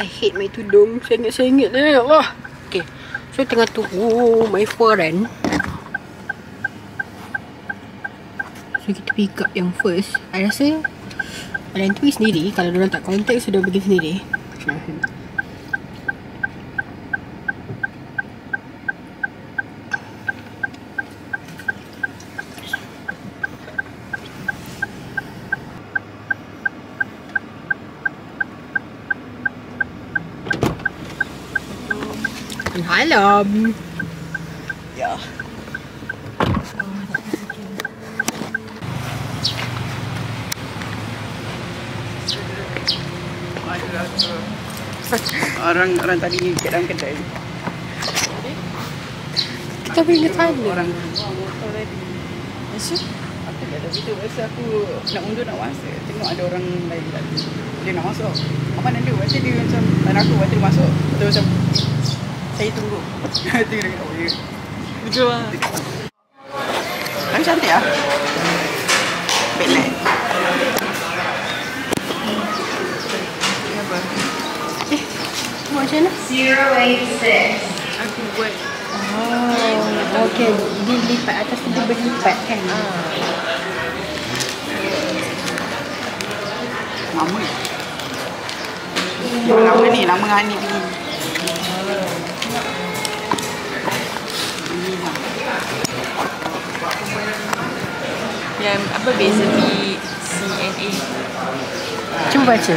I hate my tudung. Sengit-sengit lah, ya Allah. Okay, so tengah tunggu my friend. So kita pick up yang first. I rasa Alan tu sendiri. Kalau diorang tak contact, sudah pergi sendiri. Halam. Ya. Orang tadi kat dalam kedai. Kita boleh tanya. Orang motor tadi. Maksud? Aku tak ada video. Masa aku nak undur nak masuk. Tengok ada orang lain tadi. Dia nak masuk. Apa nak dia? Masa dia macam dan aku waktu dia masuk. Dia macam saya tunggu. Dia kata, oh ya. Betul lah. Tapi cantik lah. Backlight. Apa? Buat macam mana? 086. Aku buat. Oh, okay. Dia lipat atas tu, dia berlipat kan? Lama ni. Lama ni, lama Hanif ni. Yang apa beza BCNA? Cuba baca.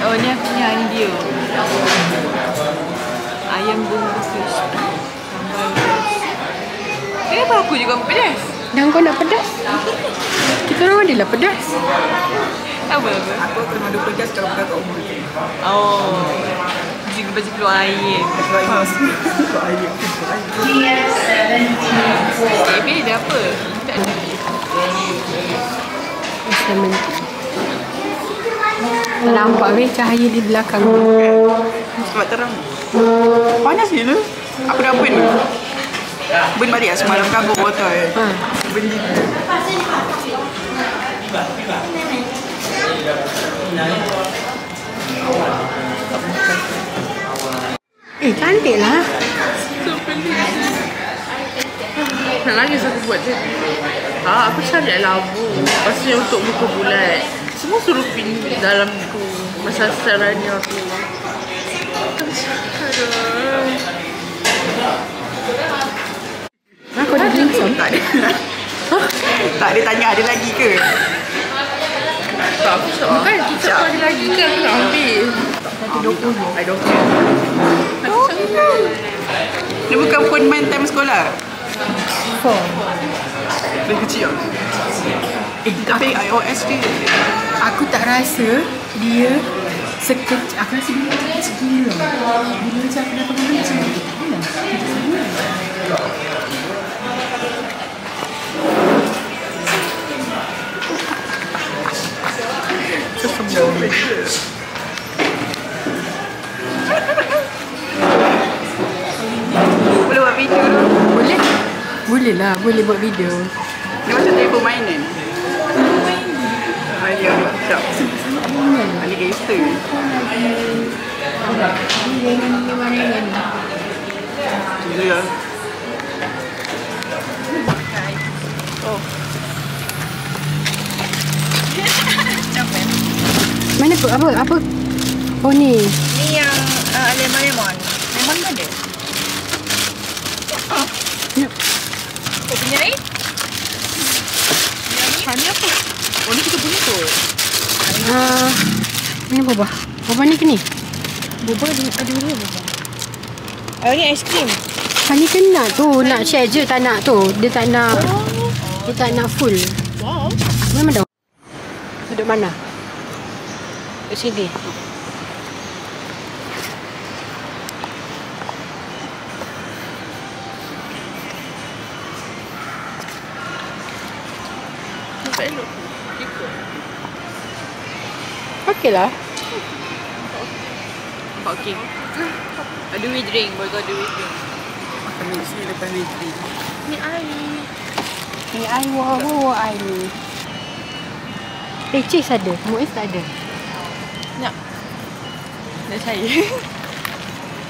Oh ni aku punya India. Ayam bumbu crispy. Sambal pedas. Kenapa aku juga pedas? Dan kau nak pedas? Kita orang adalah pedas. Apa? Aku akan madu pedas kalau pedas kat rumah. Oh. Jika baju keluar air. Keluar air. Tapi dia apa? Tak ada. Nampak weh cahaya di belakang. Sebab terang. Panas gila. Aku dah burn. Burn balik lah semalam kan aku botol. Burn gila. Cantik lah. So pelik. Nak nangis aku buat je. Aku cari labu. Pastinya untuk muka bulat. Semua suruh pin dalam tu. Masa saranya aku. Kau dah dimsum? Tak ada. Tak ada tanya ada lagi ke? Tak, aku tak. Bukan, kita ada lagi ke? Aku nak ambil. 120. I don't care. Dia bukan pun main time sekolah? 4. Dia kecil tak? Tapi iOS dia. Aku tak rasa dia sekecil. Aku rasa dia kecil gila. Bila macam aku dah pegang macam ni. Sesembang. Boleh buat video tu? Boleh? Boleh lah, boleh buat video. Dia macam dia permainan. Ayah makeup. Ali gangster. Ya. Oh. Mana tu? Apa? Oh ni. Ni yang lemon. Lemon ada? Ya. Kau punya ni? Ni apa? Oh ni kita punya tu. Ini boba. Boba ni ke ni? Boba ada dua boba. Ni aiskrim. Hani kena tu. Nak share je tak nak tu. Dia tak nak. Dia tak nak full. Wow. Mana dah? Duduk mana? Duduk sini. Tak elok. Ikut. Okey lah. Nampak okey. Ada we drink. Boleh kau ada we drink. Makan mixi lepas we drink. Ni air. Ni air wah air ni. Cheese ada. Muiz tak ada. Nak. Dah cair.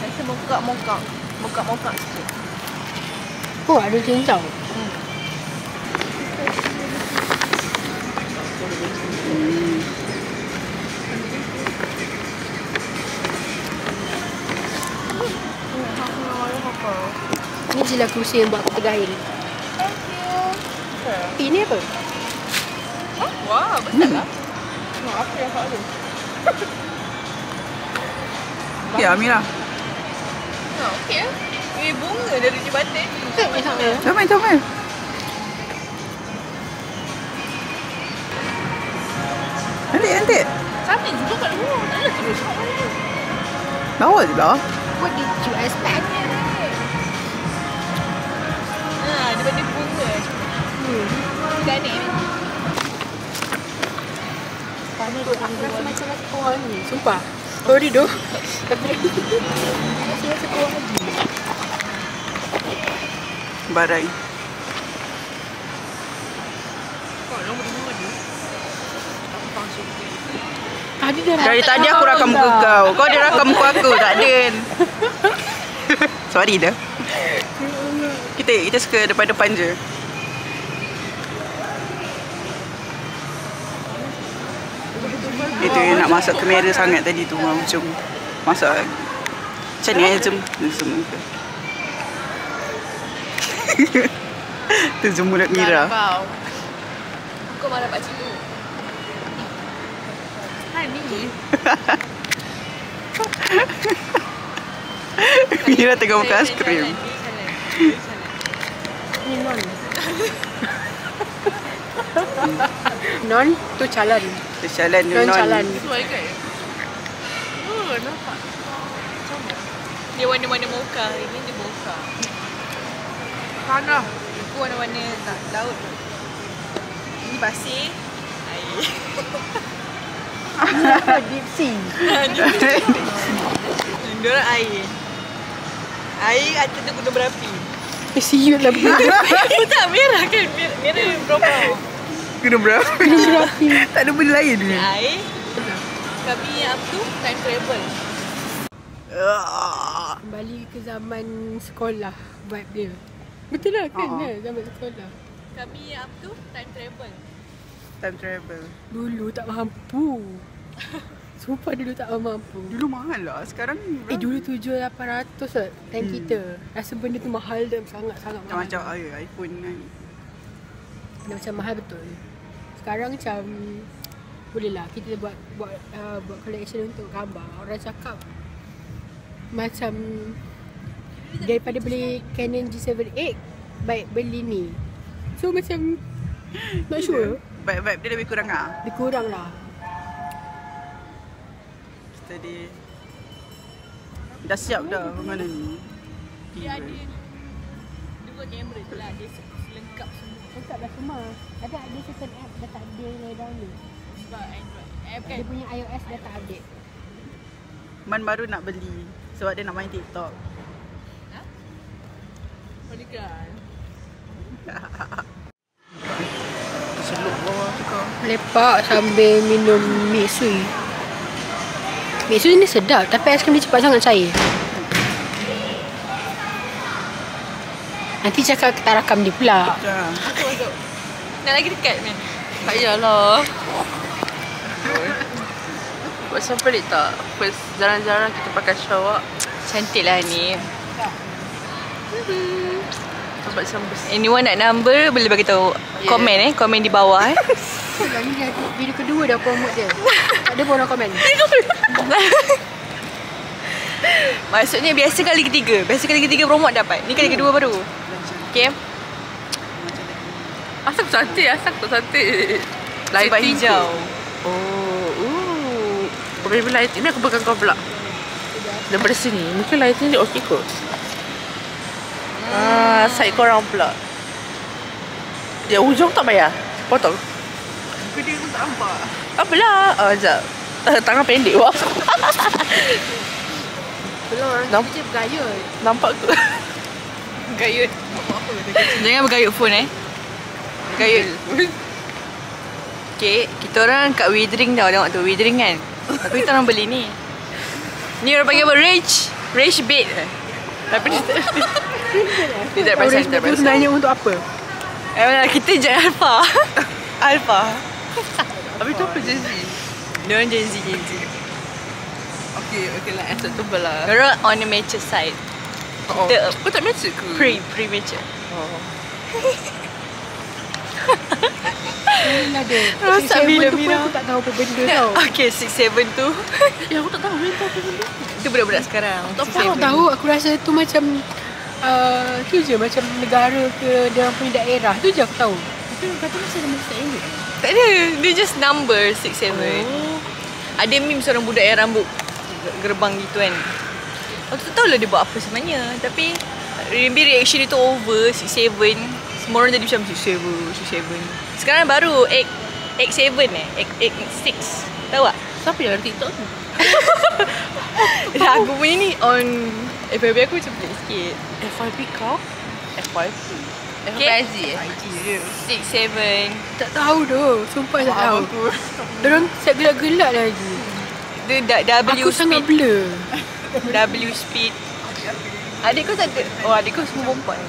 Rasa mokak sikit. Oh, ada cincang. Ni je lah kerusi yang buat aku tergahil. Ini apa? Wah, besar lah. Apa yang tak ada? Ya, Amira. Okey lah. Ini bunga dari jembatan. Sama. Nanti. Sampai juga kat luar. Tak ada terus. Lawa je lah. What did you expect? Daripada bunga. Organik. Aku rasa macam rasa korang ni. Sumpah. Sorry doh. Tapi rasa korang lagi. Barai. Kau nombor bunga dia. Aku pasal. Tadi dah Dari tadi aku rakam muka kau. Kau dia rakam muka aku. Tak ada. Sorry dah. Kita suka depan-depan je. Itu yang nak masuk kamera sangat tadi tu. Macam masak. Macam ni aja zoom muka. Tu zoom mulut Mira. Kau marah pak cikgu. Hai ni. Mira tengah makan aiskrim. Ni non. Non tu calan. Terjalan tu Non calan. Sesuai ke? Oh, nampak. Sama. Dia warna-warna mocha. Ini dia mocha. Tanah. Aku warna-warna tak laut tu. Ini pasir. Air. Ni apa? Deep sea. Diorang air. Air atas tu gunung berapi. Siut lah benda. Tak, merah kan? Merah berapa? Kena berapa? Tak ada benda lain ni. Air. Kami apa tu? Time travel. Kembali ke zaman sekolah vibe dia. Betul lah kan? Zaman sekolah. Kami apa tu? Time travel. Time travel. Dulu tak mampu. Sumpah dulu tak mampu. Dulu mahal lah. Sekarang Dulu 7,800 lah time kita. Rasa benda tu mahal dan sangat-sangat mahal. macam iPhone kan. Macam mahal betul. Sekarang macam boleh lah kita buat collection untuk gambar. Orang cakap macam daripada beli Canon G7-8 baik beli ni. So macam not sure. Vibe dia lebih kurang lah. Lebih kurang lah. Kita dah siap dah mana ni. Dia ada dua kamera tu lah. Dia lengkap semua. Lengkap dah semua. Ada certain app dah tak ada yang download. Sebab Android. App kan? Dia punya iOS dah tak update. Man baru nak beli sebab dia nak main TikTok. Ha? Boleh kan? Celup bawah tu kau. Lepak sambil minum mi sui. Mi sui ni sedap tapi aiskrim dia cepat sangat cair. Nanti cakap kita rakam dia pula. Masuk. Nak lagi dekat man? Tak payahlah. Pasal pelik tak? First jarang-jarang kita pakai shower. Cantik lah ni. Nampak sambus. Anyone nak number boleh bagi tahu. Komen komen di bawah Dah ni video kedua dah promote dia. Tak ada pun orang komen. Maksudnya biasa kali ketiga. Biasa kali ketiga promote dapat. Ni kali kedua baru. Okay. Asal aku cantik, Sebab hijau. Kau beli lighting ni aku pegang kau pula. Daripada sini, mungkin lighting dia okey kot. Side korang pula. Dia ujung tak payah potong. Muka dia pun tak nampak. Apalah. Sekejap. Tangan pendek wah. Belum orang kerja bergayut. Nampak ke? Bergayut. Jangan bergayut phone Bergayut. Okay, kita orang kat Widring tau. Tengok tu Widring kan. Tapi kita orang beli ni. Ni orang panggil apa? Rage bait. Tapi dia tak perasan, tak Itu perasan. sebenarnya untuk apa? Kita je alpha. Alpha. Habis tu apa Gen Z? Dia orang Gen Z. Okay lah, acceptable lah. Dia orang on the mature side. Oh, Kita kau tak mature ke? pre-mature. Oh. Ada. Rosak 6, 7 bila tu pun Mira. aku tak tahu apa benda tau. Okay, 6-7 tu. Ya, aku tak tahu itu apa benda. Itu budak-budak sekarang. Tapi aku tahu, aku rasa tu macam tu je macam negara ke dia punya daerah. Tu je aku tahu. Tapi orang kata masih ada masa ini. Tak ada. Dia just number 6-7. Ada meme seorang budak yang rambut gerbang gitu kan. Aku tak tahu lah dia buat apa sebenarnya. Tapi maybe reaction dia tu over 6-7. Semua orang jadi macam 6-7. Sekarang baru X7 X6. Tahu tak? Siapa yang ada TikTok tu? Aku punya ni on FYP aku macam pelik sikit. FYP kau? FYP? Okay. FYZ eh? 6-7. Tak tahu tu. Sumpah tak tahu. Diorang siap gelak-gelak lagi. Dia W Aku sangat speed. blur. W speed. Adik kau tak ada? Oh, adik kau semua perempuan.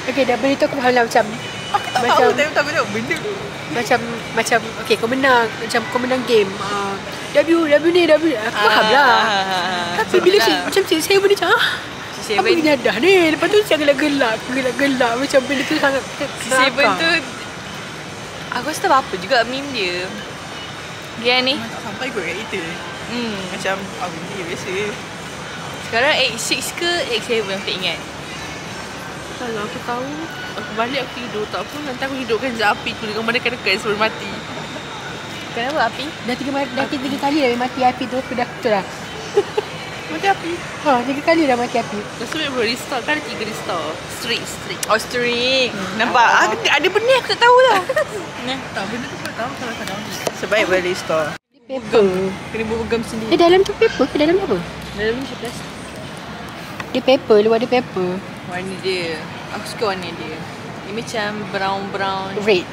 Okay, dah beli tu aku faham lah macam Aku tak Macam- tahu, tapi aku tengok benda tu. macam okay kau menang kau menang game W ni W aku faham lah. Tapi bila macam saya pun macam apa C7 nyadah ni. Lepas tu saya gelak-gelak macam benda tu sangat C7 tu aku rasa tak apa juga meme dia. Dia ni Tak sampai kot kat kita. Macam, dia biasa. sekarang X6 ke X7 aku tak ingat. Kalau aku tahu, aku balik aku tidur. Tak apa, nanti aku hidupkan jejak api tu dengan menekan-nekan sebelum mati. Kenapa api? dah tiga kali dah mati api tu aku dah betul lah. Mati api. 3 kali dah mati api. Lepas tu baru restart. Kan ada 3 restart. Streak. Oh, string. Nampak? Ada benda aku tak tahu tau. Tak, benda tu kau tahu kalau kau download. Sebaik baru restart. Paper. Kena berpegang sendiri. Dalam tu paper ke dalam apa? Dalam ni macam plastik. Dia paper, luar dia paper. Warna dia. Aku suka warna dia. Dia macam brown. Red.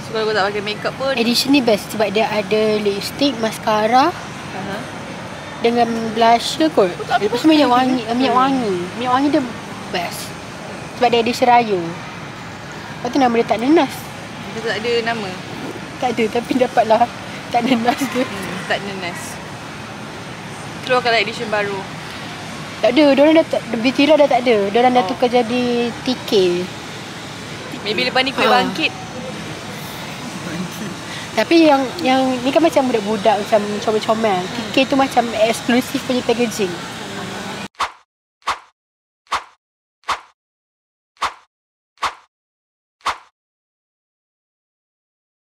So kalau kau tak pakai makeup pun. Edition ni best sebab dia ada lipstick, mascara dengan blusher kot. Lepas tu minyak wangi. Minyak wangi dia best. Sebab dia ada seraya. Lepas tu nama dia tak nenas. Dia tak ada nama. Tak ada tapi dapatlah tak nenas dia. Tak nenas. Keluarkan edition baru. Tak ada, diorang dah tak, Bitira dah tak ada. Diorang dah tukar jadi TK. Maybe lepas ni kuih bangkit. Tapi yang ni kan macam budak-budak macam comel-comel. TK tu macam eksklusif punya packaging.